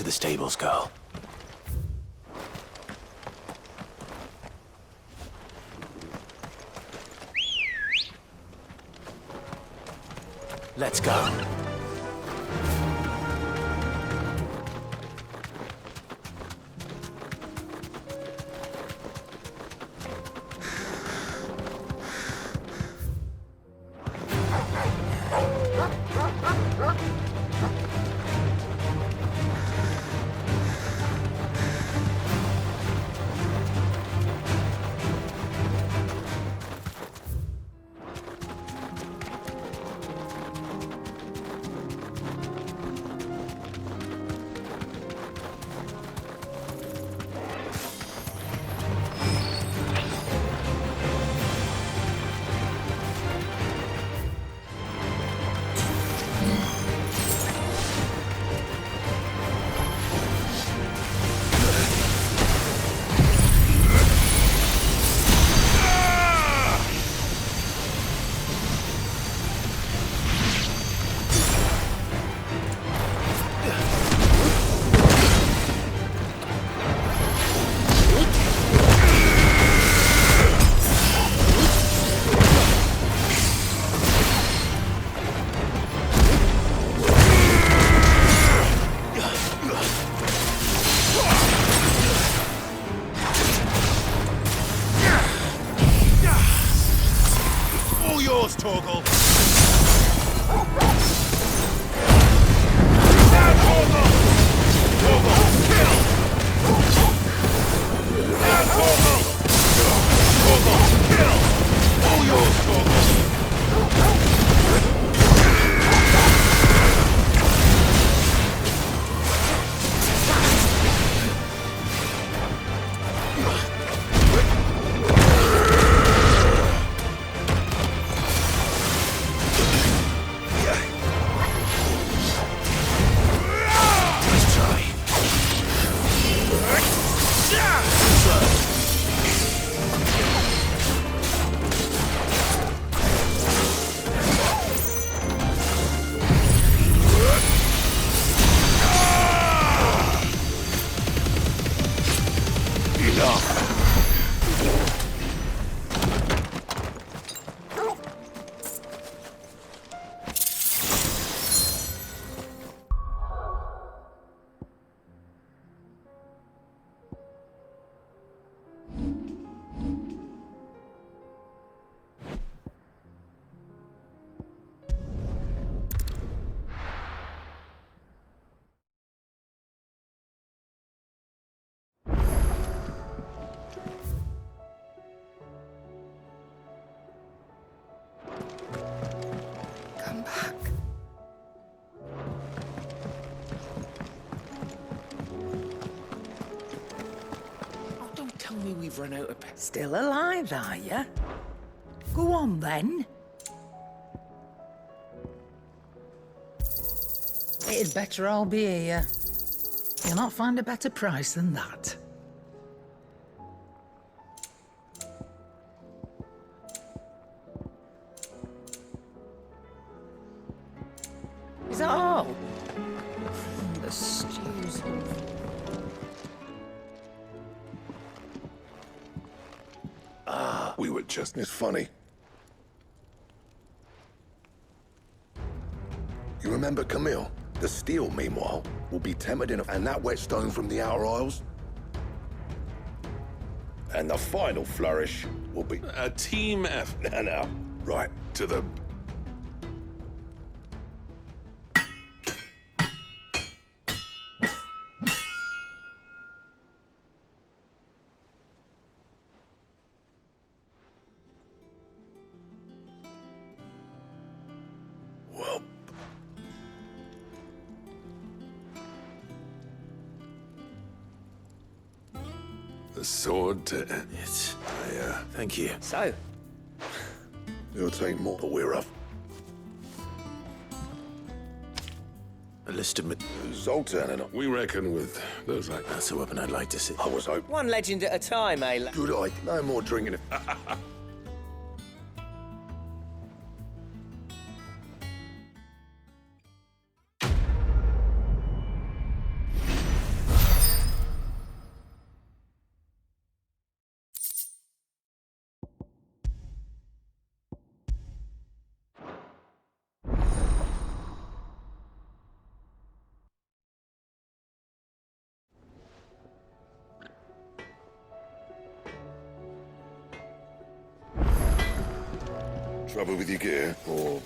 the stables go. Let's go. We've run out of... Still alive, are you? Go on, then. It'd better all be here. You'll not find a better price than that. Is that all? The stews... We were just as funny. You remember Camille? The steel, meanwhile, will be tempered in and that whetstone from the Outer Isles. And the final flourish will be... A team effort. No. Right, to the... Well... The sword to... It's... thank you. So, It'll take more, but we're up. A list of... Zoltan and I... We reckon with those like... That's a weapon I'd like to see. I was hoping... one legend at a time, eh? Good idea. No more drinking. Trouble with your gear, or...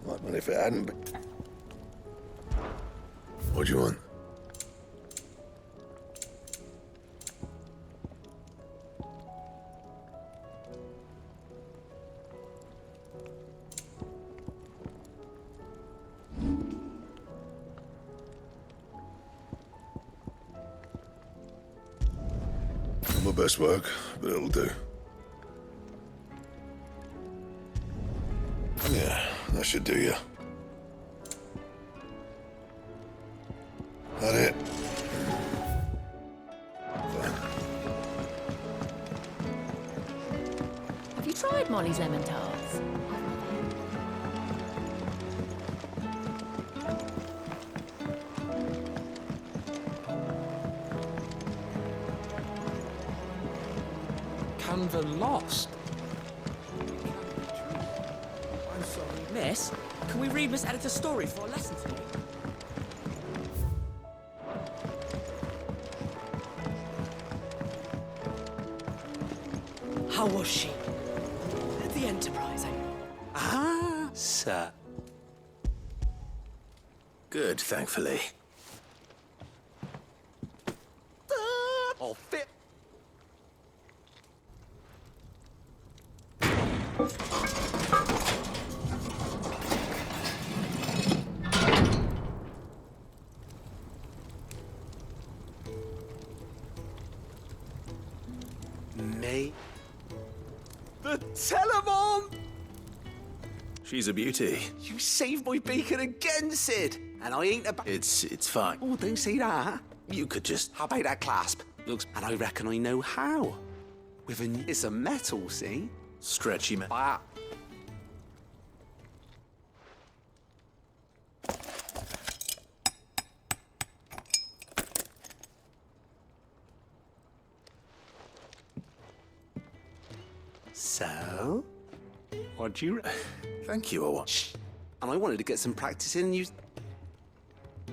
Well, if it hadn't been... What do you want? Not my best work, but it'll do. Yeah, that should do you. That it? Have you tried Molly's lemon tarts? Canva lost. I'm sorry, miss. Can we read Miss Editor's story for a lesson today? How was she? The Enterprise, Ah, Sir. Good, thankfully. all fit. May? The Telemon! She's a beauty. You saved my beacon again, Sid. And I ain't about... It's fine. Oh, don't say that. You could just... How about that clasp? Looks... And I reckon I know how. With a... It's a metal, see? Stretchy man. But... So? What'd you... Thank you, I want. And I wanted to get some practice in and use...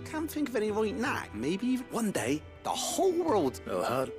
Can't think of any right now. Maybe even one day, the whole world... Well, hard.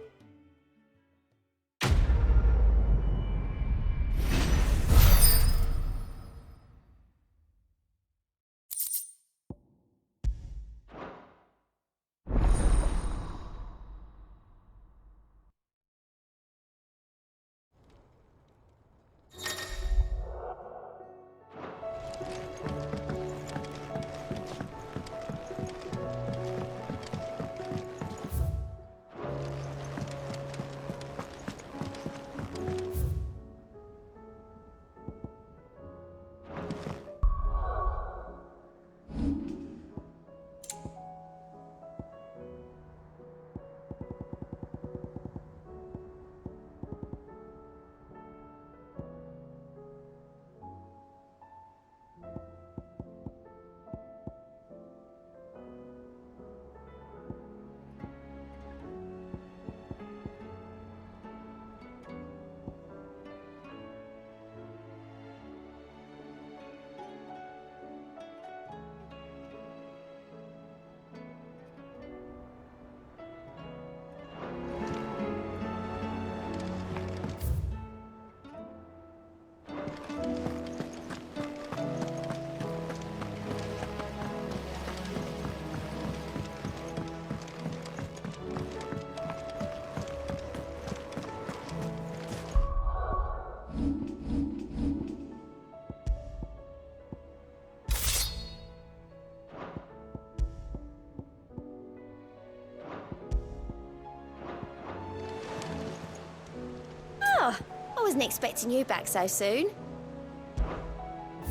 I wasn't expecting you back so soon.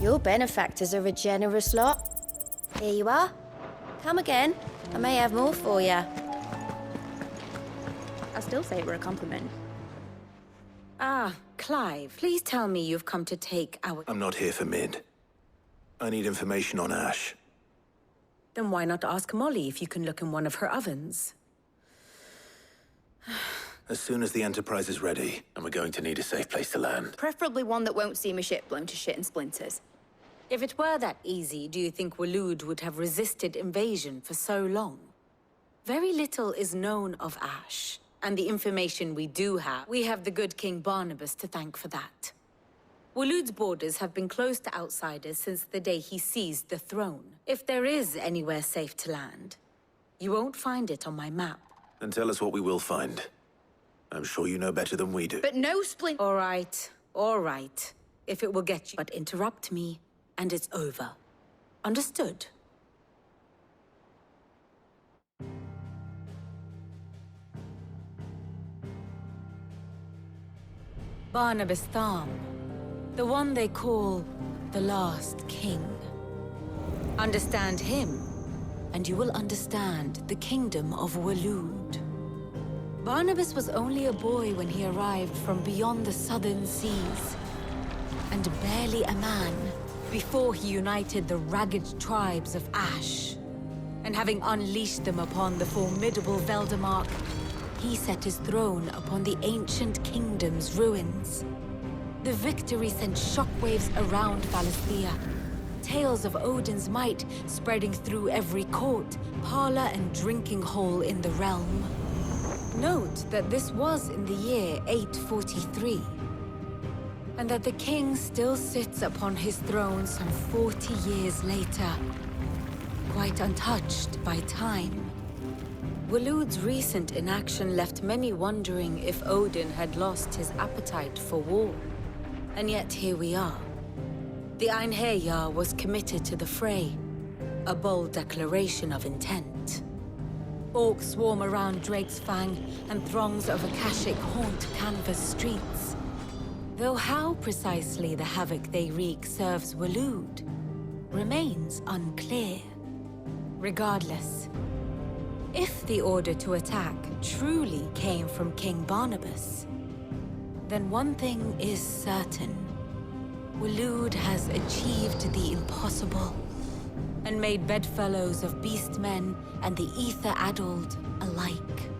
Your benefactors are a generous lot. Here you are. Come again. I may have more for you. I still say we're a compliment. Ah, Clive, please tell me you've come to take our... I'm not here for mid. I need information on Ash. Then why not ask Molly if you can look in one of her ovens? As soon as the Enterprise is ready, and we're going to need a safe place to land. Preferably one that won't see my ship blown to shit and splinters. If it were that easy, do you think Waloed would have resisted invasion for so long? Very little is known of Ash. And the information we do have, we have the good King Barnabas to thank for that. Waloed's borders have been closed to outsiders since the day he seized the throne. If there is anywhere safe to land, you won't find it on my map. Then tell us what we will find. I'm sure you know better than we do. But no splint. All right. If it will get you. But interrupt me, and it's over. Understood? Barnabas Tharm, the one they call the Last King. Understand him, and you will understand the kingdom of Waloed. Barnabas was only a boy when he arrived from beyond the southern seas, and barely a man before he united the ragged tribes of Ash. And having unleashed them upon the formidable Veldemark, he set his throne upon the ancient kingdom's ruins. The victory sent shockwaves around Valisthea, tales of Odin's might spreading through every court, parlor, and drinking hole in the realm. Note that this was in the year 843, and that the king still sits upon his throne some 40 years later, quite untouched by time. Waloed's recent inaction left many wondering if Odin had lost his appetite for war. And yet here we are. The Einherjar was committed to the fray, a bold declaration of intent. Orcs swarm around Drake's Fang, and throngs of Akashic haunt canvas streets. Though how precisely the havoc they wreak serves Waloed remains unclear. Regardless, if the order to attack truly came from King Barnabas, then one thing is certain. Waloed has achieved the impossible, and made bedfellows of beastmen and the ether-addled alike.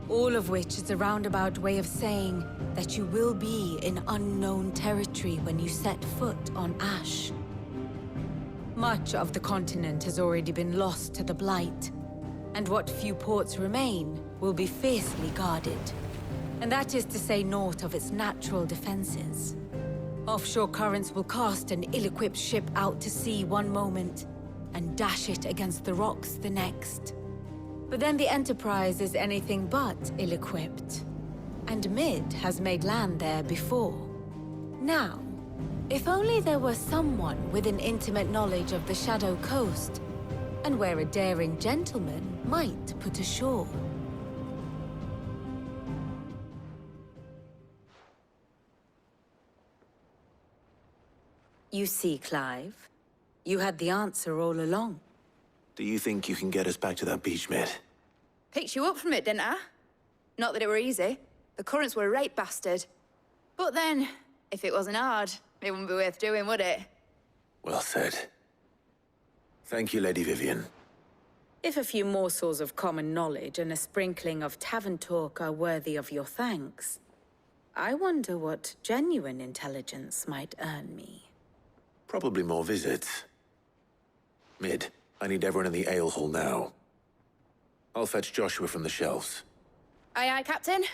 All of which is a roundabout way of saying that you will be in unknown territory when you set foot on Ash. Much of the continent has already been lost to the Blight, and what few ports remain will be fiercely guarded. And that is to say naught of its natural defenses. Offshore currents will cast an ill-equipped ship out to sea one moment, and dash it against the rocks the next. But then the Enterprise is anything but ill-equipped, and Mid has made land there before. Now, if only there were someone with an intimate knowledge of the Shadow Coast, and where a daring gentleman might put ashore. You see, Clive, you had the answer all along. Do you think you can get us back to that beach, Mid? Picked you up from it, didn't I? Not that it were easy. The currents were a right bastard. But then, if it wasn't hard, it wouldn't be worth doing, would it? Well said. Thank you, Lady Vivian. If a few morsels of common knowledge and a sprinkling of tavern talk are worthy of your thanks, I wonder what genuine intelligence might earn me. Probably more visits. Mid, I need everyone in the ale hall now. I'll fetch Joshua from the shelves. Aye, aye, Captain.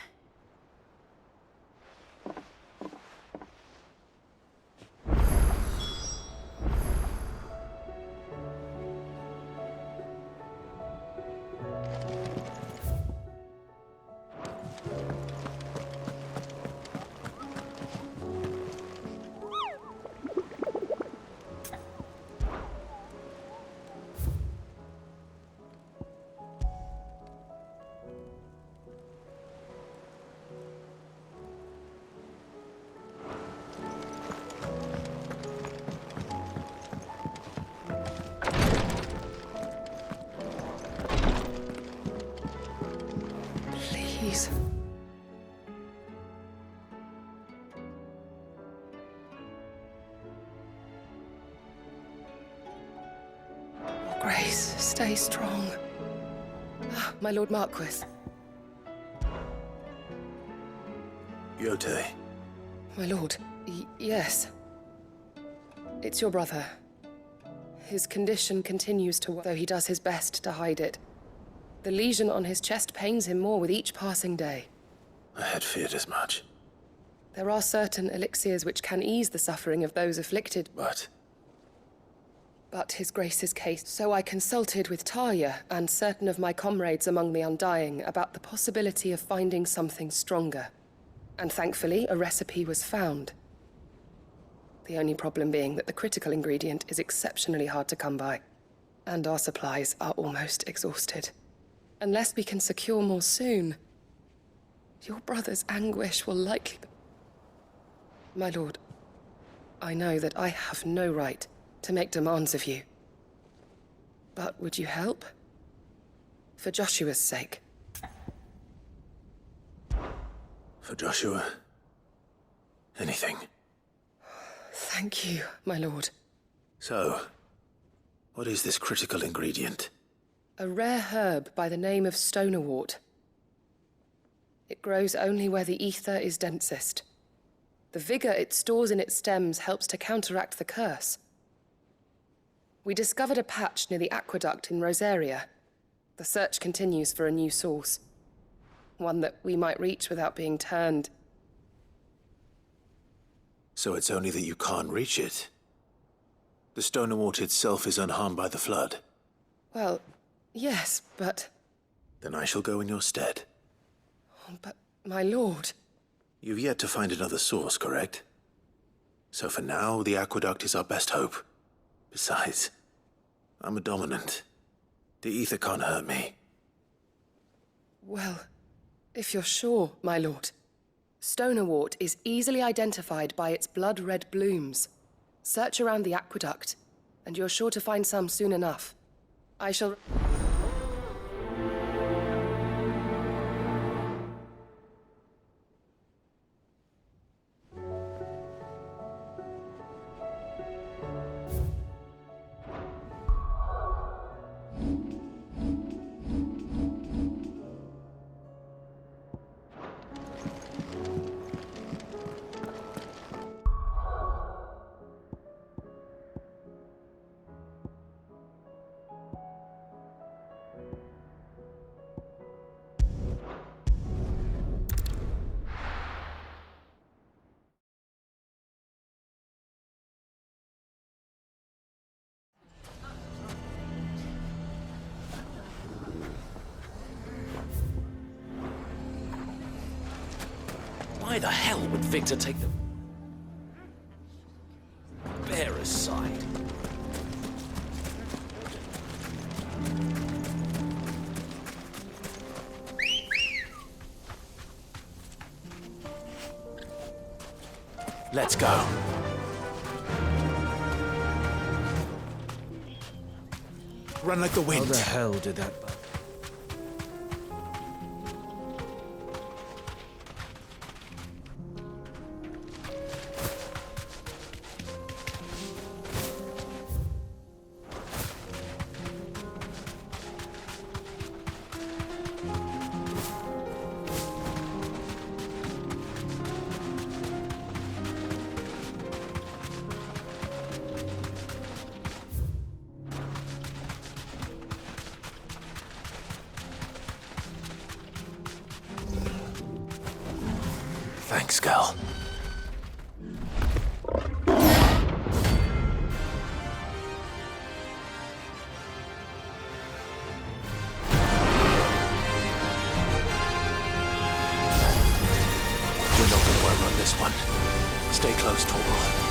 Please. Your Grace, stay strong. Ah, my Lord Marquis. Yote. My lord, yes. It's your brother. His condition continues to worsen, though he does his best to hide it. The lesion on his chest pains him more with each passing day. I had feared as much. There are certain elixirs which can ease the suffering of those afflicted, But his Grace's case. So I consulted with Talia and certain of my comrades among the Undying about the possibility of finding something stronger. And thankfully, a recipe was found. The only problem being that the critical ingredient is exceptionally hard to come by, and our supplies are almost exhausted. Unless we can secure more soon, your brother's anguish will likely... My lord, I know that I have no right to make demands of you. But would you help? For Joshua's sake. for Joshua, anything. Thank you, my lord. So, what is this critical ingredient? A rare herb by the name of stonerwort. It grows only where the ether is densest. The vigor it stores in its stems helps to counteract the curse. We discovered a patch near the aqueduct in Rosaria. The search continues for a new source. One that we might reach without being turned. So it's only that you can't reach it? The stonerwort itself is unharmed by the flood? Well, yes, but... Then I shall go in your stead. But, my lord... You've yet to find another source, correct? So for now, the aqueduct is our best hope. Besides, I'm a dominant. The ether can't hurt me. Well, if you're sure, my lord. Stonerwort is easily identified by its blood-red blooms. Search around the aqueduct, and you're sure to find some soon enough. I shall... Why the hell would Victor take the bearer's side? Let's go. Run like the wind. How the hell did that... Thanks, Gal. We're not gonna work on this one. Stay close, Torvald.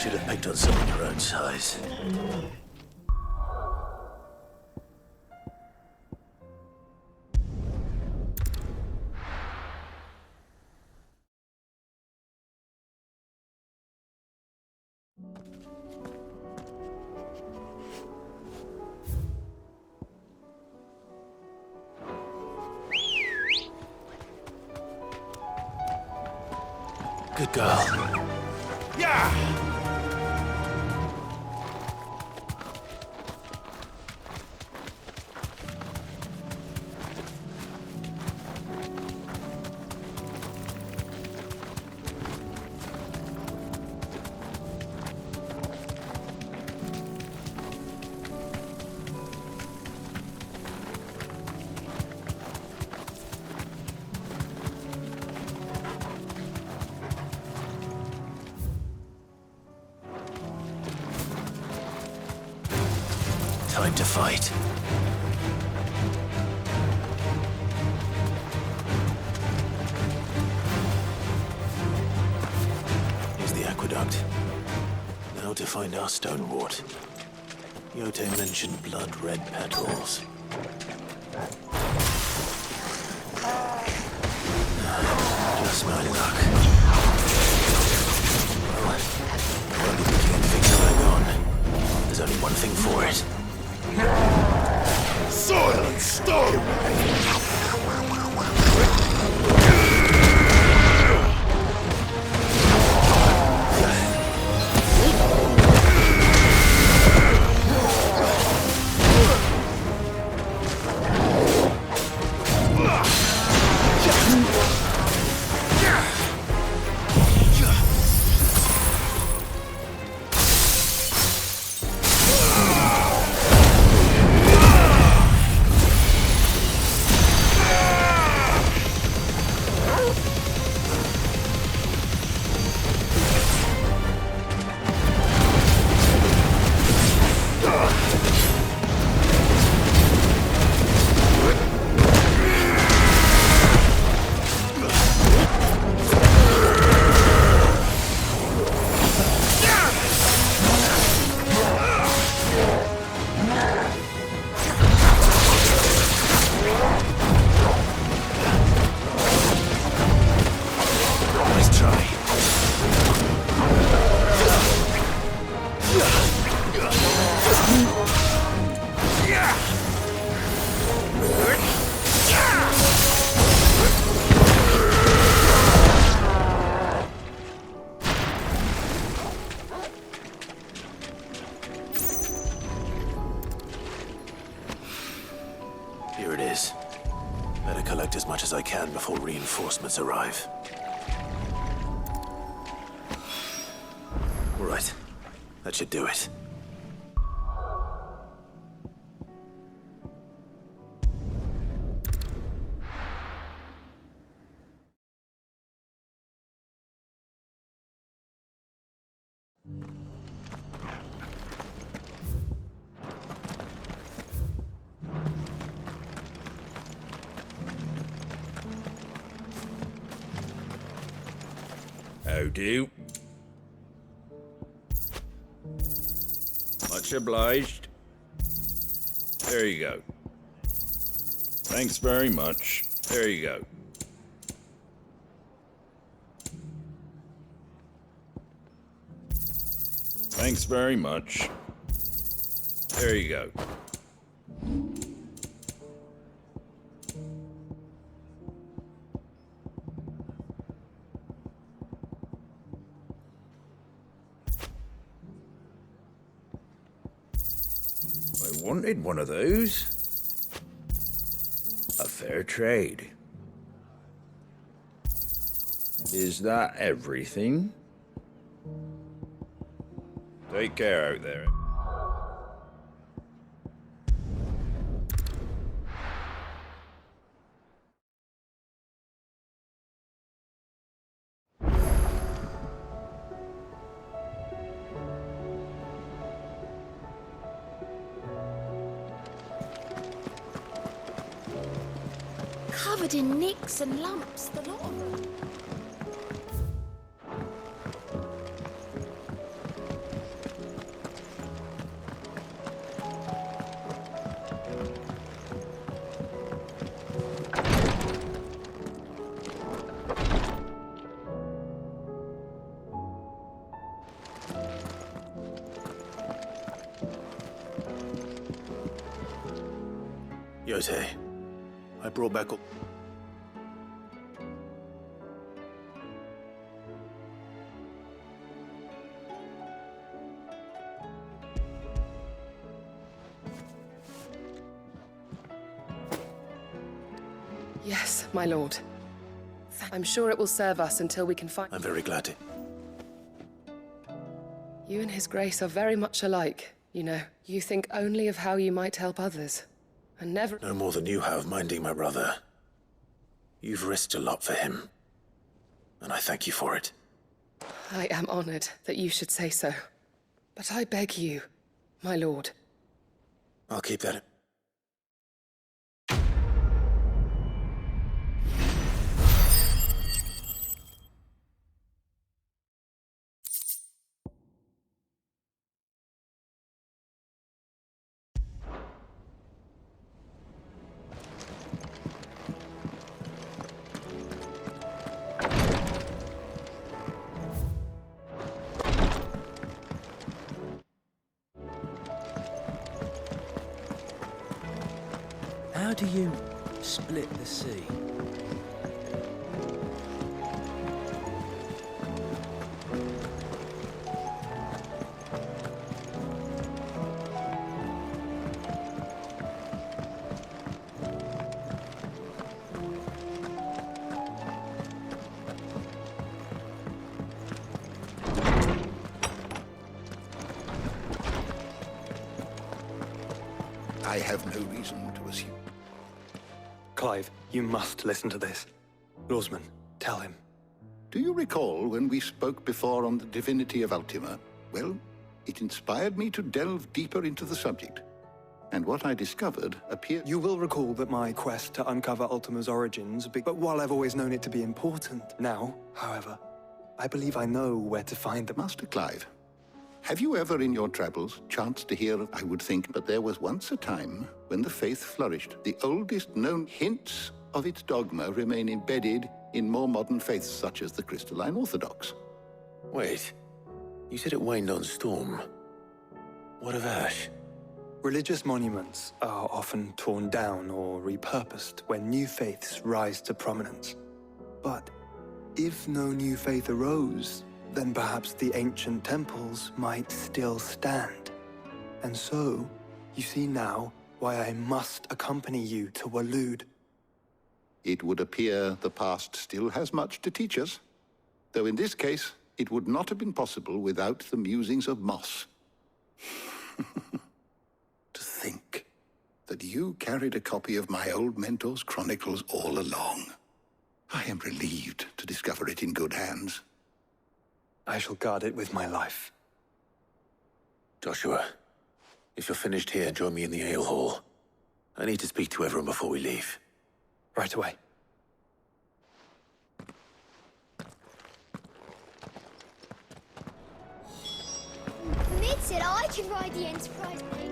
Should have picked on someone your own size. Good girl. Yeah! Time to fight. Here's the aqueduct. Now to find our stonewort. Yote mentioned blood-red petals. Just my luck. Well, I'll be looking at Victor. There's only one thing for it. Soil and stone! Here it is. Better collect as much as I can before reinforcements arrive. All right. That should do it. How do? Much obliged. There you go. Thanks very much. There you go. Thanks very much. There you go. I wanted one of those. A fair trade. Is that everything? Take care out there. Covered in nicks and lumps, the lot of them. Yote, I brought back all... Yes, my lord. I'm sure it will serve us until we can find... I'm very glad to... You and His Grace are very much alike, you know. You think only of how you might help others, and never... No more than you have minding my brother. You've risked a lot for him, and I thank you for it. I am honored that you should say so. But I beg you, my lord. I'll keep that... How do you split the sea? I have no reason to assume. Clive, you must listen to this. Lawsman, tell him. Do you recall when we spoke before on the divinity of Ultima? Well, it inspired me to delve deeper into the subject. And what I discovered appeared... You will recall that my quest to uncover Ultima's origins, but while I've always known it to be important, now, however, I believe I know where to find them. Master Clive, have you ever in your travels chanced to hear of, I would think, but there was once a time when the faith flourished. The oldest known hints of its dogma remain embedded in more modern faiths such as the Crystalline Orthodox. Wait, you said it waned on Storm. What of Ash? Religious monuments are often torn down or repurposed when new faiths rise to prominence. But if no new faith arose, then perhaps the ancient temples might still stand. And so, you see now why I must accompany you to Waloed. It would appear the past still has much to teach us, though in this case, it would not have been possible without the musings of Moss. To think that you carried a copy of my old mentor's chronicles all along. I am relieved to discover it in good hands. I shall guard it with my life. Joshua, if you're finished here, join me in the ale hall. I need to speak to everyone before we leave. Right away. Nid said I can ride the Enterprise, mate.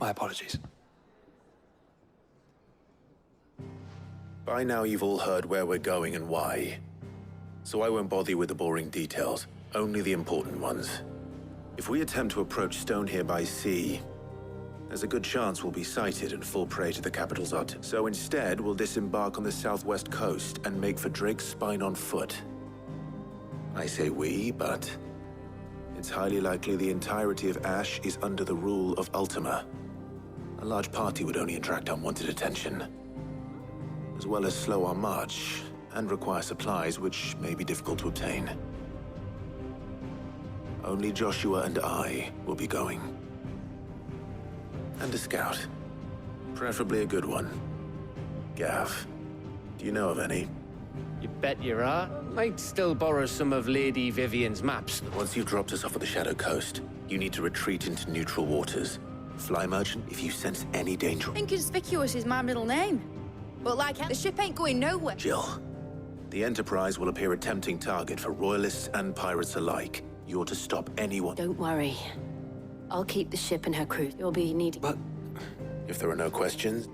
My apologies. By now you've all heard where we're going and why. So I won't bother you with the boring details, only the important ones. If we attempt to approach Stone here by sea, there's a good chance we'll be sighted and fall prey to the capital's art. So instead, we'll disembark on the southwest coast and make for Drake's Spine on foot. I say we, but it's highly likely the entirety of Ash is under the rule of Ultima. A large party would only attract unwanted attention, as well as slow our march and require supplies which may be difficult to obtain. Only Joshua and I will be going. And a scout. Preferably a good one. Gav, do you know of any? You bet you are. Might still borrow some of Lady Vivian's maps. Once you've dropped us off at the Shadow Coast, you need to retreat into neutral waters. Fly merchant if you sense any danger. Inconspicuous is my middle name. But like, the ship ain't going nowhere. Jill, The Enterprise will appear a tempting target for royalists and pirates alike. You're to stop anyone... Don't worry. I'll keep the ship and her crew. You'll be needed. But... if there are no questions...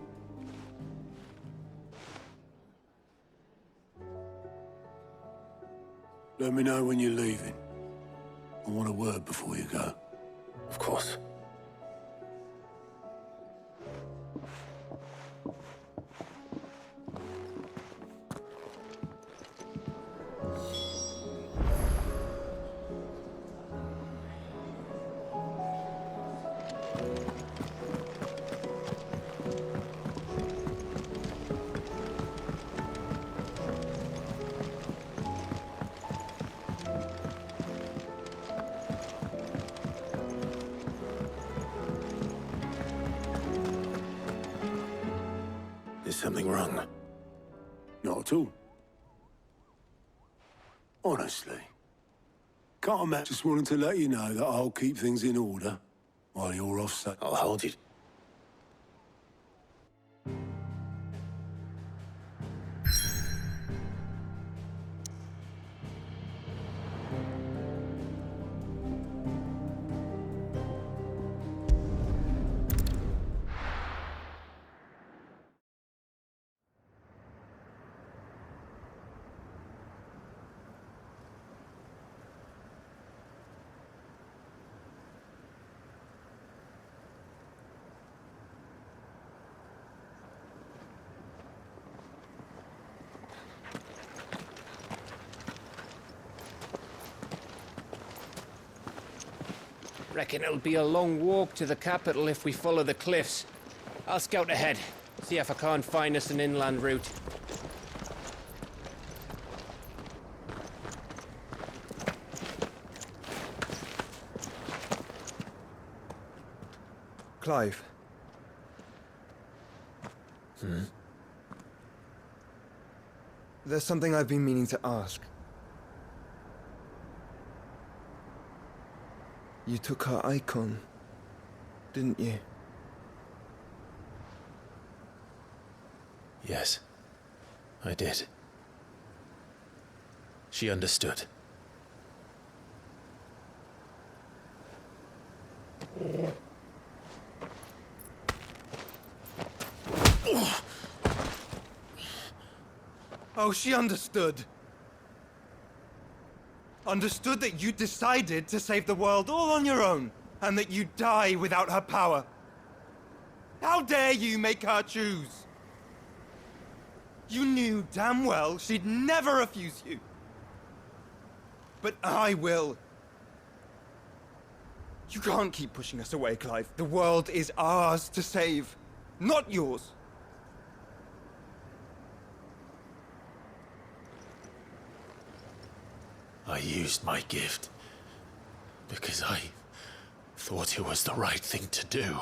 Let me know when you're leaving. I want a word before you go. Of course. Is something wrong? Not at all. Honestly. Can't imagine. Just wanted to let you know that I'll keep things in order while you're off set. I'll hold you. Reckon it'll be a long walk to the capital if we follow the cliffs. I'll scout ahead, see if I can't find us an inland route. Clive. There's something I've been meaning to ask. You took her Eikon, didn't you? Yes, I did. She understood. Oh, she understood. Understood that you decided to save the world all on your own, and that you'd die without her power. How dare you make her choose? You knew damn well she'd never refuse you. But I will. You can't keep pushing us away, Clive. The world is ours to save, not yours. I used my gift because I thought it was the right thing to do.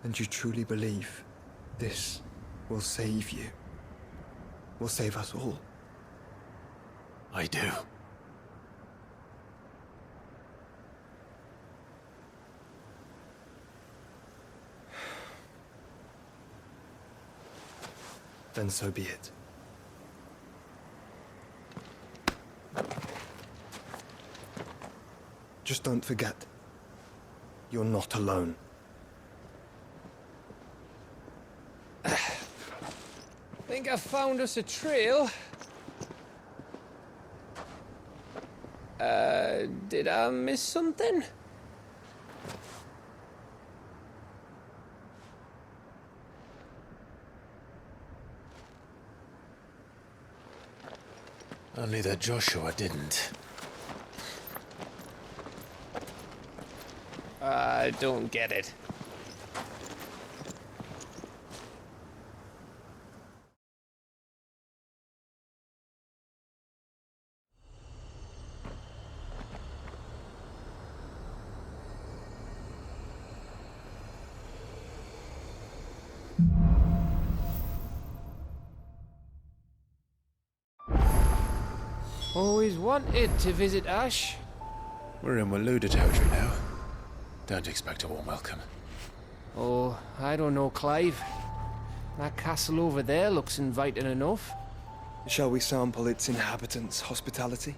And you truly believe this will save you? Will save us all? I do. Then so be it. Just don't forget, you're not alone. Think I found us a trail. Did I miss something? Only that Joshua didn't. I don't get it. Always wanted to visit Ash. We're in Waluda territory now. Don't expect a warm welcome. Oh, I I don't know, Clive. That castle over there looks inviting enough. Shall we sample its inhabitants' hospitality?